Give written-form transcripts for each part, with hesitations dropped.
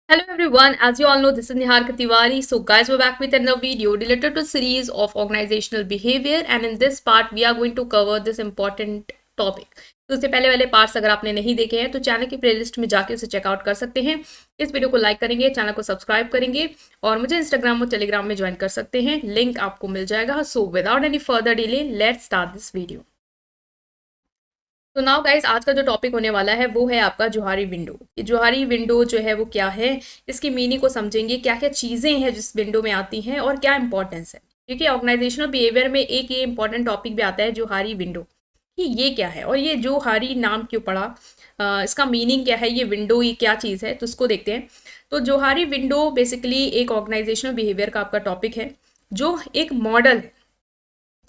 Hello everyone, as you all know, this is Niharika Tiwari. So guys, we're back with another video related to series of organizational behavior, and in this part we are going to cover this important topic. तो उससे पहले वाले parts अगर आपने नहीं देखे हैं तो चैनल की प्लेलिस्ट में जाके उसे चेकआउट कर सकते हैं। इस वीडियो को लाइक करेंगे, चैनल को सब्सक्राइब करेंगे और मुझे इंस्टाग्राम और टेलीग्राम में ज्वाइन कर सकते हैं, लिंक आपको मिल जाएगा। So without any further delay let's start this video. तो नाउ गाइस, आज का जो टॉपिक होने वाला है वो है आपका जोहारी विंडो। ये जोहारी विंडो जो है वो क्या है, इसकी मीनिंग को समझेंगे, क्या क्या चीज़ें हैं जिस विंडो में आती हैं और क्या इंपॉर्टेंस है। क्योंकि ऑर्गेनाइजेशनल बिहेवियर में एक ये इंपॉर्टेंट टॉपिक भी आता है जोहारी विंडो, कि ये क्या है और ये जोहारी नाम क्यों पड़ा, इसका मीनिंग क्या है, ये विंडो ये क्या चीज़ है, तो उसको देखते हैं। तो जोहारी विंडो बेसिकली एक ऑर्गेनाइजेशनल बिहेवियर का आपका टॉपिक है, जो एक मॉडल है।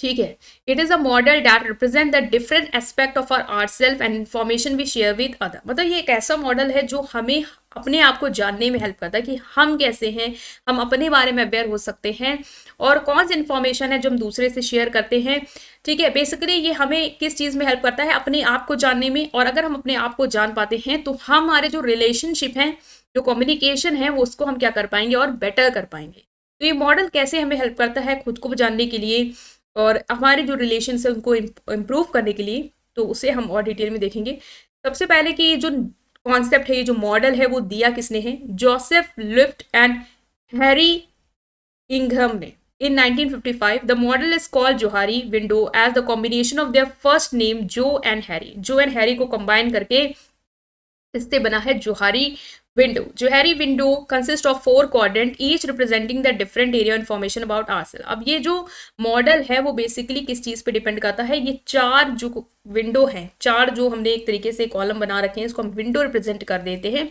ठीक है, it is a model that represent the different aspect of our self and information we share with other. मतलब ये एक ऐसा मॉडल है जो हमें अपने आप को जानने में हेल्प करता है कि हम कैसे हैं, हम अपने बारे में अवेयर हो सकते हैं और कौन सी इन्फॉर्मेशन है जो हम दूसरे से शेयर करते हैं। ठीक है, बेसिकली ये हमें किस चीज़ में हेल्प करता है, अपने आप को जानने में। और अगर हम अपने आप को जान पाते हैं तो हमारे जो रिलेशनशिप हैं, जो कम्युनिकेशन है, वो उसको हम क्या कर पाएंगे और बेटर कर पाएंगे। तो ये मॉडल कैसे हमें हेल्प करता है खुद को जानने के लिए और हमारे जो रिलेशन है उनको इम्प्रूव करने के लिए, तो उसे हम और डिटेल में देखेंगे। सबसे पहले कि ये जो कॉन्सेप्ट है, ये जो मॉडल है, वो दिया किसने है, जोसेफ लिफ्ट एंड हैरी इंघम ने in 1955. The model is called Johari window as the combination of their first name Joe and Harry. Joe and Harry को combine करके इससे बना है Johari window. Johari window consist of 4 quadrant each representing the different area information about ourselves. अब ये जो model है वो बेसिकली किस चीज पे डिपेंड करता है, ये 4 जो विंडो है, 4 जो हमने एक तरीके से कॉलम बना रखे हैं, इसको हम विंडो रिप्रेजेंट कर देते हैं।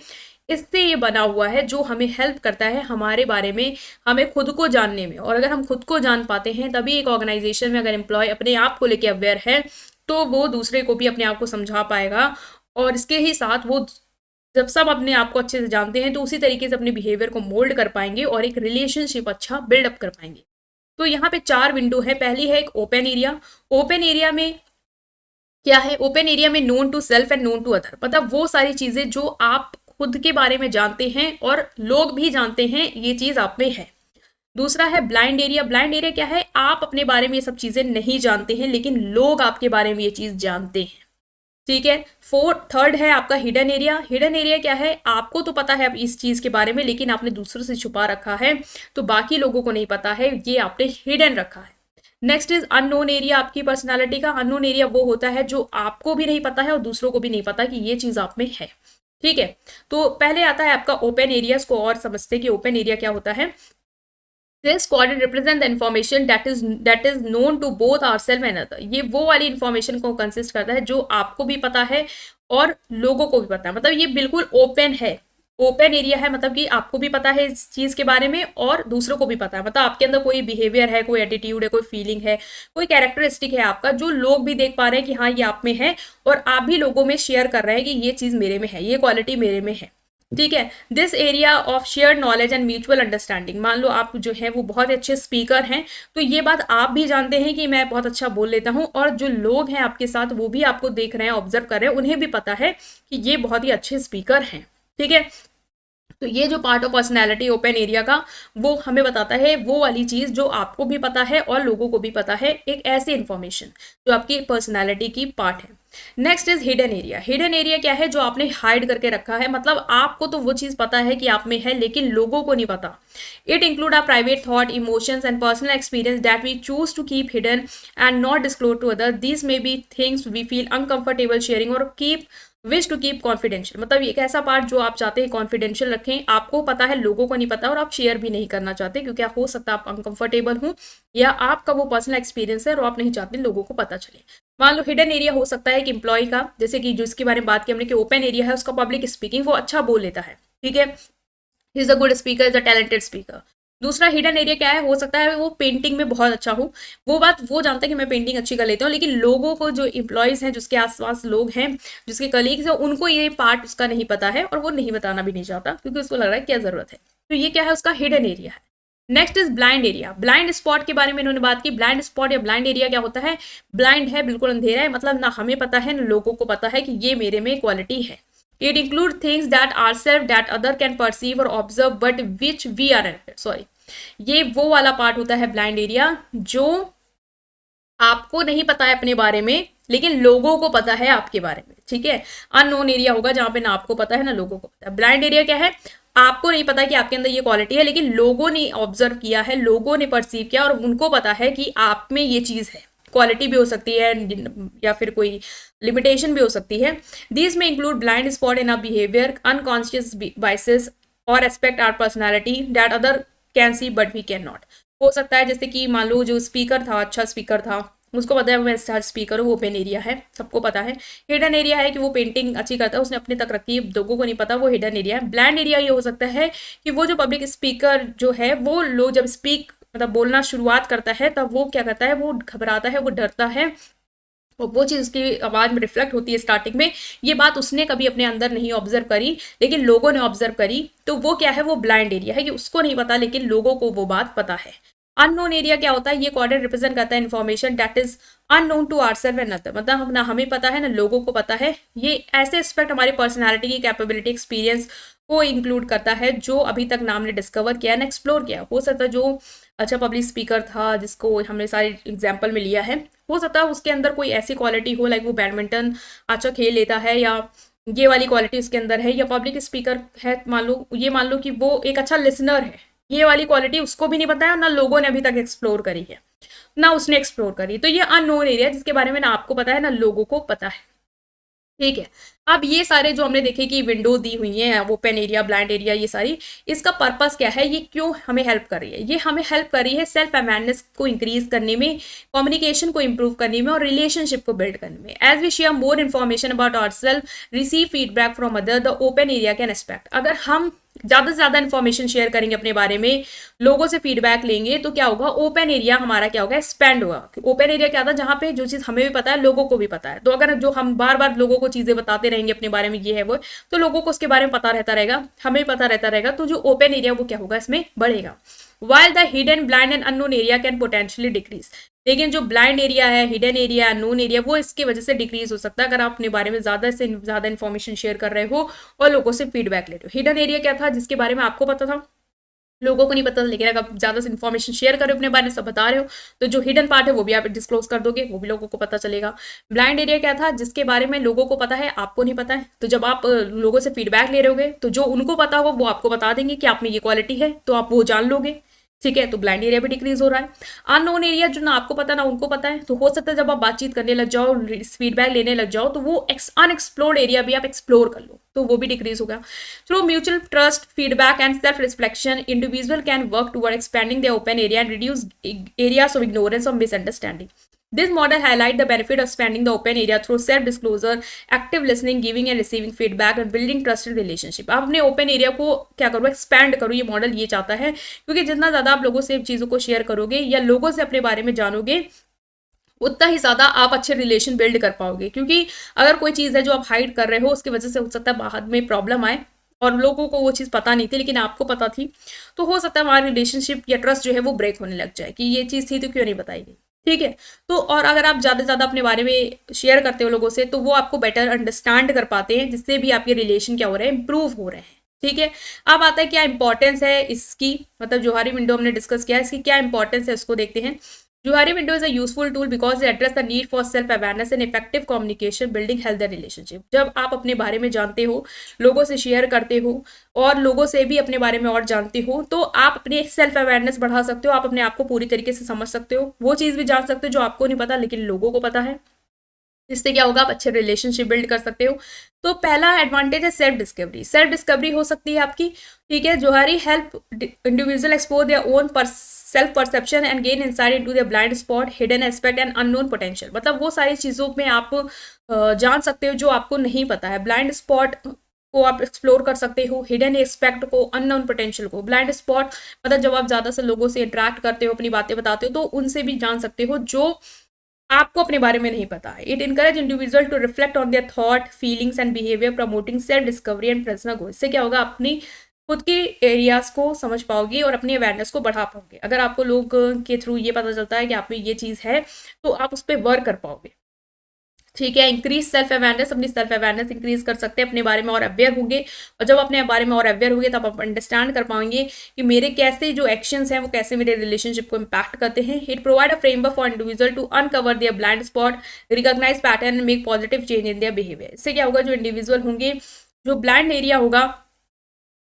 इससे ये बना हुआ है जो हमें हेल्प करता है हमारे बारे में, हमें खुद को जानने में। और अगर हम खुद को जान पाते हैं तभी एक ऑर्गेनाइजेशन में अगर एम्प्लॉय अपने आप को लेके अवेयर है तो वो दूसरे को भी अपने आप को समझा पाएगा। और इसके ही साथ वो जब सब अपने आप को अच्छे से जानते हैं तो उसी तरीके से अपने बिहेवियर को मोल्ड कर पाएंगे और एक रिलेशनशिप अच्छा बिल्डअप कर पाएंगे। तो यहाँ पे 4 विंडो है। पहली है एक ओपन एरिया। ओपन एरिया में क्या है, ओपन एरिया में known to self and known to other, मतलब वो सारी चीजें जो आप खुद के बारे में जानते हैं और लोग भी जानते हैं, ये चीज आप में है। दूसरा है ब्लाइंड एरिया। ब्लाइंड एरिया क्या है, आप अपने बारे में ये सब चीजें नहीं जानते हैं लेकिन लोग आपके बारे में ये चीज जानते हैं। ठीक है। थर्ड है आपका हिडन एरिया। हिडन एरिया क्या है, आपको तो पता है इस चीज के बारे में लेकिन आपने दूसरों से छुपा रखा है, तो बाकी लोगों को नहीं पता है, ये आपने हिडन रखा है। Next is unknown area. आपकी पर्सनालिटी का अननोन एरिया वो होता है जो आपको भी नहीं पता है और दूसरों को भी नहीं पता कि ये चीज आप में है। ठीक है, तो पहले आता है आपका ओपन एरियाज को और समझते कि ओपन एरिया क्या होता है। This quadrant represent the information that is known to both ourselves and other. ये वो वाली इंफॉर्मेशन को कंसिस्ट करता है जो आपको भी पता है और लोगों को भी पता है। मतलब ये बिल्कुल ओपन है, ओपन एरिया है, मतलब कि आपको भी पता है इस चीज के बारे में और दूसरों को भी पता है। मतलब आपके अंदर कोई बिहेवियर है, कोई एटीट्यूड है, कोई फीलिंग है, कोई कैरेक्टरिस्टिक है आपका जो लोग भी देख पा रहे हैं कि हाँ ये आप में है और आप भी लोगों में शेयर कर रहे हैं कि ये चीज मेरे में है, ये क्वालिटी मेरे में है। ठीक है। This area of share knowledge and mutual understanding. मान लो आप जो है वो बहुत अच्छे स्पीकर हैं, तो ये बात आप भी जानते हैं कि मैं बहुत अच्छा बोल लेता हूँ और जो लोग हैं आपके साथ वो भी आपको देख रहे हैं, ऑब्जर्व कर रहे हैं, उन्हें भी पता है कि ये बहुत ही अच्छे स्पीकर हैं। ठीक है, तो ये जो part of personality open area का वो हमें बताता है वो वाली चीज जो आपको भी पता है और लोगों को भी पता है, एक ऐसी इंफॉर्मेशन जो आपकी पर्सनैलिटी की पार्ट है। Next is hidden area. Hidden area क्या है, जो आपने हाइड करके रखा है, मतलब आपको तो वो चीज पता है कि आप में है लेकिन लोगों को नहीं पता। It include are private thought, emotions and personal experience that we choose to keep hidden and not disclose to other. This may be things we feel uncomfortable sharing और keep wish to keep confidential. मतलब एक ऐसा part जो आप चाहते हैं confidential रखें, आपको पता है लोगों को नहीं पता और आप शेयर भी नहीं करना चाहते क्योंकि हो सकता है आप अनकंफर्टेबल हो या आपका वो पर्सनल एक्सपीरियंस है और आप नहीं चाहते लोगों को पता चले। मान लो हिडन एरिया हो सकता है कि एम्प्लॉय का, जैसे कि जिसके बारे में बात की हमने कि ओपन एरिया है, उसका पब्लिक स्पीकिंग, वो अच्छा बोल लेता है। ठीक है, is a good speaker, is a talented speaker. दूसरा हिडन एरिया क्या है, हो सकता है वो पेंटिंग में बहुत अच्छा हो, वो बात वो जानता है कि मैं पेंटिंग अच्छी कर लेता हूँ लेकिन लोगों को, जो एम्प्लॉयज हैं, जिसके आसपास लोग हैं, जिसके कलीग्स हैं, उनको ये पार्ट उसका नहीं पता है और वो नहीं बताना भी नहीं चाहता क्योंकि उसको लग रहा है क्या जरूरत है। तो ये क्या है, उसका हिडन एरिया है। Next is blind area. Blind spot के बारे में इन्होंने बात की। ब्लाइंड स्पॉट या ब्लाइंड एरिया क्या होता है, ब्लाइंड है, बिल्कुल अंधेरा है, मतलब ना हमें पता है ना लोगों को पता है कि ये मेरे में क्वालिटी है। It include things that are self that other can perceive और observe but which we are sorry, ये वो वाला पार्ट होता है ब्लाइंड एरिया जो आपको नहीं पता है अपने बारे में लेकिन लोगों को पता है आपके बारे में, ठीक है। अननोन एरिया होगा जहां पे ना आपको पता है ना लोगों को पता है। ब्लाइंड एरिया क्या है, आपको नहीं पता कि आपके अंदर ये क्वालिटी है लेकिन लोगों ने ऑब्जर्व किया है, लोगों ने परसीव किया और उनको पता है कि आप में ये चीज है। क्वालिटी भी हो सकती है या फिर कोई लिमिटेशन भी हो सकती है। These may include blind spot in a behaviour, unconscious biases और aspect are personality that other can see but we can not. हो सकता है जैसे कि मान लो जो स्पीकर था, अच्छा स्पीकर था, उसको पता है मैं अच्छा स्पीकर हूँ, वो ओपन एरिया है, सबको पता है। हिडन एरिया है कि वो पेंटिंग अच्छी करता है, उसने अपने तक रखी है, लोगों को नहीं पता, वो हिडन एरिया है। ब्लैंड एरिया ये हो सकता है कि वो जो पब्लिक स्पीकर जो है वो लोग जब स्पीक मतलब बोलना शुरुआत करता है तब वो क्या करता है, वो घबराता है, वो डरता है और वो चीज़ उसकी आवाज़ में रिफ्लेक्ट होती है स्टार्टिंग में। ये बात उसने कभी अपने अंदर नहीं ऑब्जर्व करी लेकिन लोगों ने ऑब्जर्व करी, तो वो क्या है, वो ब्लाइंड एरिया है कि उसको नहीं पता लेकिन लोगों को वो बात पता है। अननोन एरिया क्या होता है, ये क्वाड्रेंट रिप्रेजेंट करता है information that is unknown to ourselves and other, मतलब ना हमें पता है ना लोगों को पता है। ये ऐसे एस्पेक्ट हमारी पर्सनालिटी की कैपेबिलिटी एक्सपीरियंस को इंक्लूड करता है जो अभी तक नाम ने डिस्कवर किया ना एक्सप्लोर किया। हो सकता है जो अच्छा पब्लिक स्पीकर था जिसको हमने सारे एग्जाम्पल में लिया है, हो सकता है उसके अंदर कोई ऐसी क्वालिटी हो लाइक वो बैडमिंटन अच्छा खेल लेता है या ये वाली क्वालिटी उसके अंदर है, या पब्लिक स्पीकर है मान लो कि वो एक अच्छा लिसनर है, ये वाली क्वालिटी उसको भी नहीं पता है और ना लोगों ने अभी तक एक्सप्लोर करी है, ना उसने एक्सप्लोर करी। तो ये अननोन एरिया जिसके बारे में ना आपको पता है ना लोगों को पता है, ठीक है। अब ये सारे जो हमने देखे कि विंडो दी हुई है, ओपन एरिया, ब्लाइंड एरिया, ये सारी इसका पर्पस क्या है, ये क्यों हमें हेल्प कर रही है, ये हमें हेल्प कर रही है सेल्फ अवेयरनेस को इंक्रीज करने में, कम्युनिकेशन को इंप्रूव करने में और रिलेशनशिप को बिल्ड करने में। As we share more information about ourselves, receive feedback from other, the open area can expect. अगर हम ज़्यादा से ज़्यादा इन्फॉर्मेशन शेयर करेंगे अपने बारे में, लोगों से फीडबैक लेंगे, तो क्या होगा, ओपन एरिया हमारा क्या होगा, एक्सपैंड होगा। ओपन एरिया क्या था, जहाँ पे जो चीज़ हमें भी पता है लोगों को भी पता है। तो अगर जो हम बार बार लोगों को चीज़ें बताते रहेंगे अपने बारे में, ये है वो, तो लोगों को उसके बारे में पता रहता रहेगा, हमें पता रहता रहेगा, तो जो ओपन एरिया वो क्या होगा, इसमें बढ़ेगा। While the hidden, blind and unknown area can potentially decrease, लेकिन जो ब्लाइंड एरिया है, हिडन एरिया, अननोन एरिया, वो इसकी वजह से डिक्रीज हो सकता है अगर आप अपने बारे में ज़्यादा से ज़्यादा इन्फॉर्मेशन शेयर कर रहे हो और लोगों से फीडबैक ले रहे हो। हिडन एरिया क्या था, जिसके बारे में आपको पता था, लोगों को नहीं पता, लेकिन अगर आप ज़्यादा से इन्फॉर्मेशन शेयर कर रहे हो अपने बारे में, सब बता रहे हो, तो जो हिडन पार्ट है वो भी आप डिस्क्लोज कर दोगे, वो भी लोगों को पता चलेगा। ब्लाइंड एरिया क्या था, जिसके बारे में लोगों को पता है, आपको नहीं पता है, तो जब आप लोगों से फीडबैक ले रहे होगे तो जो उनको पता होगा वो आपको बता देंगे कि आप में ये क्वालिटी है, तो आप वो जान लोगे, ठीक है। तो ब्लाइंड एरिया भी डिक्रीज हो रहा है। अननोन एरिया जो ना आपको पता ना उनको पता है, तो हो सकता है जब आप बातचीत करने लग जाओ, फीडबैक लेने लग जाओ, तो वो अनएक्सप्लोर्ड एरिया भी आप एक्सप्लोर कर लो, तो वो भी डिक्रीज होगा। Through mutual trust, feedback and self reflection, individual can work toward expanding the open area and reduce areas of ignorance और misunderstanding. This model highlight the benefit of expanding the open area through self-disclosure, active listening, giving and receiving feedback, and building trusted relationship. आप अपने open area को क्या करो, expand करो, ये model ये चाहता है, क्योंकि जितना ज़्यादा आप लोगों से चीज़ों को शेयर करोगे या लोगों से अपने बारे में जानोगे, उतना ही ज़्यादा आप अच्छे रिलेशन बिल्ड कर पाओगे। क्योंकि अगर कोई चीज़ है जो आप हाइड कर रहे हो, उसकी वजह से हो सकता है बाद में प्रॉब्लम आए और लोगों को वो चीज़ पता नहीं थी लेकिन आपको पता थी, तो हो सकता है हमारी रिलेशनशिप या ट्रस्ट जो है वो ब्रेक होने लग जाए कि ये चीज़ थी तो क्यों नहीं बताई गई, ठीक है। तो और अगर आप ज़्यादा से ज़्यादा अपने बारे में शेयर करते हो लोगों से, तो वो आपको बेटर अंडरस्टैंड कर पाते हैं, जिससे भी आपके रिलेशन क्या हो रहे हैं, इंप्रूव हो रहे हैं, ठीक है। अब आता है क्या इंपॉर्टेंस है इसकी, मतलब जोहारी विंडो हमने डिस्कस किया है, इसकी क्या इंपॉर्टेंस है उसको देखते हैं। Johari window is a useful tool because it address the need for self awareness and effective communication, building healthy relationship. जब आप अपने बारे में जानते हो, लोगों से शेयर करते हो और लोगों से भी अपने बारे में और जानते हो, तो आप अपने सेल्फ अवेयरनेस बढ़ा सकते हो, आप अपने आप को पूरी तरीके से समझ सकते हो, वो चीज़ भी जान सकते हो जो आपको नहीं पता लेकिन लोगों को पता है। इससे क्या होगा, आप अच्छे रिलेशनशिप बिल्ड कर सकते हो। तो पहला एडवांटेज है सेल्फ डिस्कवरी, सेल्फ डिस्कवरी हो सकती है आपकी, ठीक है। Johari help individual explore their own self perception and gain insight into their blind spot, hidden aspect and unknown potential. मतलब वो सारी चीज़ों में आप जान सकते हो जो आपको नहीं पता है। ब्लाइंड स्पॉट को आप एक्सप्लोर कर सकते हो, हिडन एस्पेक्ट को, अननोन पोटेंशियल को। ब्लाइंड स्पॉट मतलब जब आप ज़्यादा से लोगों से इंटरेक्ट करते हो, अपनी बातें बताते हो, तो उनसे भी जान सकते हो जो आपको अपने बारे में नहीं पता है। It encourage individual to reflect on their thought, feelings and behaviour, promoting self discovery and personal growth. इससे क्या होगा, अपनी खुद के एरियाज को समझ पाओगे और अपनी अवेयरनेस को बढ़ा पाओगे। अगर आपको लोग के थ्रू ये पता चलता है कि आप में ये चीज़ है, तो आप उस पर वर्क कर पाओगे। ठीक है। इंक्रीज सेल्फ अवेयरनेस, अपनी सेल्फ अवेयरनेस इंक्रीज कर सकते हैं, अपने बारे में और अवेयर होंगे, और जब अपने बारे में और अवेयर होंगे तब आप अंडरस्टैंड कर पाएंगे कि मेरे कैसे जो एक्शंस हैं वो कैसे मेरे रिलेशनशिप को इम्पैक्ट करते हैं। It provide a framework for individual to uncover their blind spot, recognise pattern and make positive change in their behaviour. इससे क्या होगा, जो इंडिविजुअल होंगे, जो ब्लाइंड एरिया होगा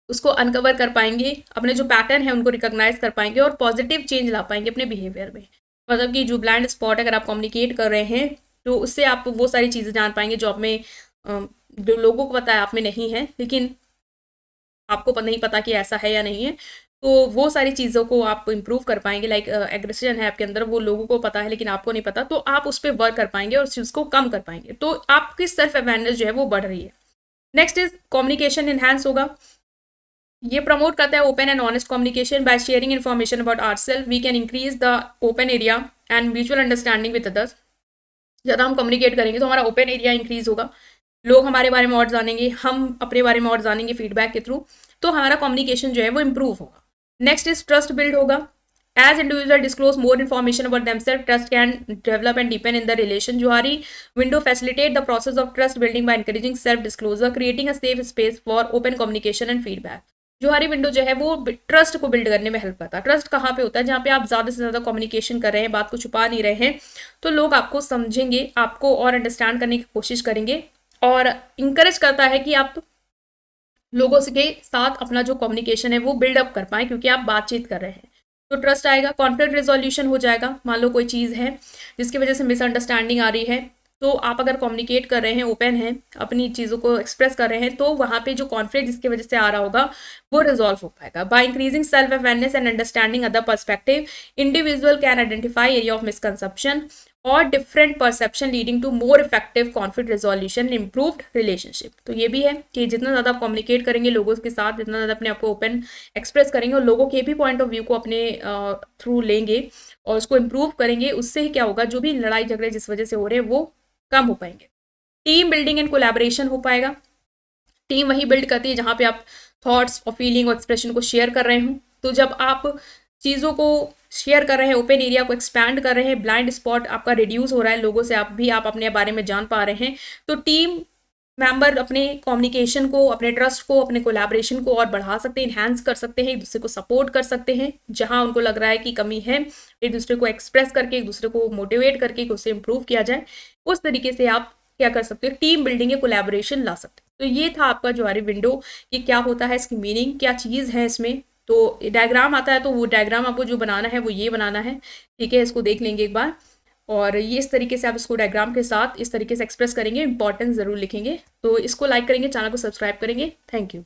उसको अनकवर कर पाएंगे, अपने जो पैटर्न है उनको रिकॉग्नाइज कर पाएंगे और पॉजिटिव चेंज ला पाएंगे अपने बिहेवियर में। मतलब कि जो ब्लाइंड स्पॉट अगर आप कम्युनिकेट कर रहे हैं तो उससे आप वो सारी चीज़ें जान पाएंगे जो आप में जो लोगों को पता है आप में नहीं है, लेकिन आपको नहीं पता कि ऐसा है या नहीं है। तो वो सारी चीज़ों को आप इम्प्रूव कर पाएंगे। लाइक एग्रेशन है आपके अंदर, वो लोगों को पता है लेकिन आपको नहीं पता, तो आप उस पर वर्क कर पाएंगे और उस चीज़ को कम कर पाएंगे। तो आपकी सेल्फ अवेयरनेस जो है वो बढ़ रही है। नेक्स्ट इज कम्युनिकेशन इन्हांस होगा। ये प्रमोट करता है open and honest communication. By sharing information about ourselves we can increase the open area and mutual understanding with others. ज़्यादा हम कम्युनिकेट करेंगे तो हमारा ओपन एरिया इंक्रीज होगा, लोग हमारे बारे में और जानेंगे, हम अपने बारे में और जानेंगे फीडबैक के थ्रू, तो हमारा कम्युनिकेशन जो है वो इम्प्रूव होगा। नेक्स्ट इज ट्रस्ट बिल्ड होगा। As individual disclose more information about themselves, trust can develop and depend in the relation. Johari window facilitate the process of trust building by encouraging self disclosure, creating a safe space for open communication and feedback. Johari window जो है वो trust को build करने में help करता है। Trust कहाँ पे होता है, जहाँ पे आप ज़्यादा से ज़्यादा कम्युनिकेशन कर रहे हैं, बात को छुपा नहीं रहे हैं, तो लोग आपको समझेंगे, आपको और अंडरस्टैंड करने की कोशिश करेंगे, और इंकरेज करता है कि आप लोगों के साथ अपना जो कम्युनिकेशन है वो बिल्डअप कर पाए क्योंकि आप बातचीत कर रहे हैं। तो ट्रस्ट आएगा, कॉन्फ्लिक्ट रिजोल्यूशन हो जाएगा। मान लो कोई चीज़ है जिसकी वजह से मिसअंडरस्टैंडिंग आ रही है, तो आप अगर कम्युनिकेट कर रहे हैं, ओपन हैं, अपनी चीज़ों को एक्सप्रेस कर रहे हैं, तो वहाँ पे जो कॉन्फ्लिक्ट जिसकी वजह से आ रहा होगा वो रिजॉल्व हो पाएगा। By increasing self awareness and understanding other perspective, individual can identify area of misconception और different perception leading to more effective conflict resolution, improved relationship. तो ये भी है कि जितना ज़्यादा आप कम्युनिकेट करेंगे लोगों के साथ, जितना ज़्यादा अपने आप को ओपन एक्सप्रेस करेंगे और लोगों के भी पॉइंट ऑफ व्यू को अपने थ्रू लेंगे और उसको इम्प्रूव करेंगे, उससे ही क्या होगा, जो भी लड़ाई झगड़े जिस वजह से हो रहे हैं वो कम हो पाएंगे। टीम बिल्डिंग एंड कोलैबोरेशन हो पाएगा। टीम वही बिल्ड करती है जहाँ पे आप थॉट्स और फीलिंग और एक्सप्रेशन को शेयर कर रहे हों। तो जब आप चीज़ों को शेयर कर रहे हैं, ओपन एरिया को एक्सपैंड कर रहे हैं, ब्लाइंड स्पॉट आपका रिड्यूस हो रहा है, लोगों से आप अपने बारे में जान पा रहे हैं, तो टीम मेंबर अपने कम्युनिकेशन को, अपने ट्रस्ट को, अपने कोलैबोरेशन को और बढ़ा सकते हैं, इन्हांस कर सकते हैं, एक दूसरे को सपोर्ट कर सकते हैं। जहां उनको लग रहा है कि कमी है, एक दूसरे को एक्सप्रेस करके, एक दूसरे को मोटिवेट करके उसे इम्प्रूव किया जाए, उस तरीके से आप क्या कर सकते हो, टीम बिल्डिंग या कोलैबोरेशन ला सकते हो। तो ये था आपका जोहारी विंडो कि क्या होता है, इसकी मीनिंग क्या चीज़ है इसमें। तो डायग्राम आता है, तो वो डायग्राम आपको जो बनाना है वो ये बनाना है, ठीक है। इसको देख लेंगे एक बार, और ये इस तरीके से आप इसको डायग्राम के साथ इस तरीके से एक्सप्रेस करेंगे, इंपॉर्टेंस ज़रूर लिखेंगे। तो इसको लाइक करेंगे, चैनल को सब्सक्राइब करेंगे। Thank you.